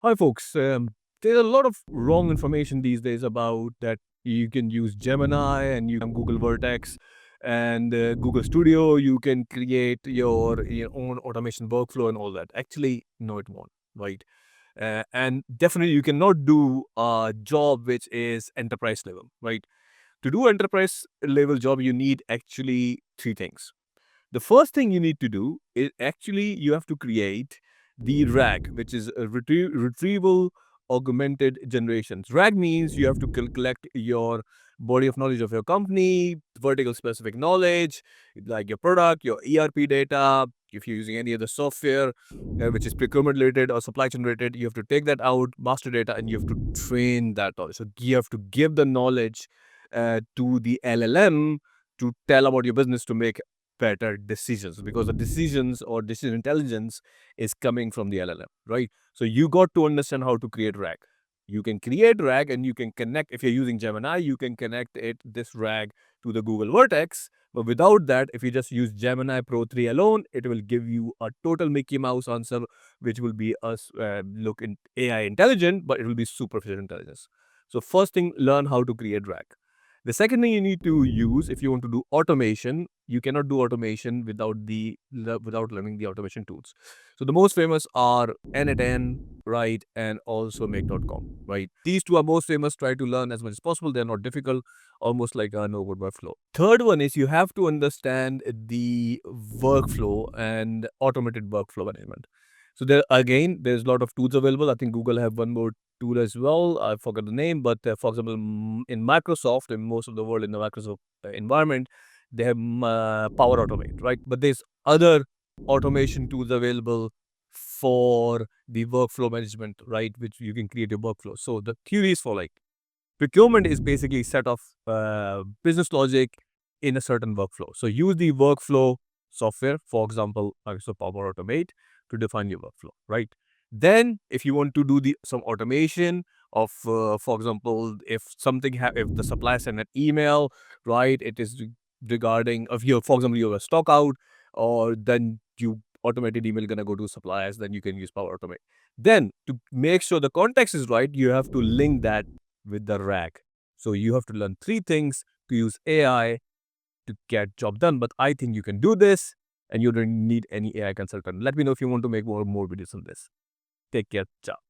Hi, folks. There's a lot of wrong information these days about that you can use Gemini and you can Google Vertex and Google Studio. You can create your own automation workflow and all that. Actually, no, it won't, right? And definitely, you cannot do a job which is enterprise level, right? To do enterprise level job, you need actually three things. The first thing you need to do is actually you have to create the RAG, which is a retrieval augmented generations. RAG means you have to collect your body of knowledge of your company, vertical specific knowledge, like your product, your ERP data. If you're using any other software, which is procurement related or supply chain related, you have to take that out, master data, and you have to train that knowledge. So you have to give the knowledge to the LLM to tell about your business to make better decisions, because the decisions or decision intelligence is coming from the LLM, right? So you got to understand how to create RAG. You can create RAG and you can connect, if you're using Gemini, you can connect this RAG to the Google Vertex. But without that, if you just use Gemini Pro 3 alone, it will give you a total Mickey Mouse answer, which will be look in AI intelligent, but it will be superficial intelligence. So first thing, learn how to create RAG. The second thing you need to use if you want to do automation, you cannot do automation without learning the automation tools. So the most famous are N8N, right, and also make.com, right? These two are most famous. Try to learn as much as possible. They're not difficult, almost like a no-code workflow. Third one is you have to understand the workflow and automated workflow management. So there's a lot of tools available. I think Google have one more tool as well. I forgot the name, but for example, in Microsoft, in most of the world in the Microsoft environment, they have Power Automate, right? But there's other automation tools available for the workflow management, right? Which you can create your workflow. So the theory is for like procurement is basically a set of business logic in a certain workflow. So use the workflow software, for example, Microsoft Power Automate, to define your workflow, right? Then, if you want to do some automation of, for example, if if the supplier send an email, right, it is regarding of your, for example, you have a stock out, or then you automated email gonna go to suppliers, then you can use Power Automate. Then, to make sure the context is right, you have to link that with the RAG. So you have to learn three things to use AI to get job done. But I think you can do this, and you don't need any AI consultant. Let me know if you want to make more videos on this. Take care. Ciao.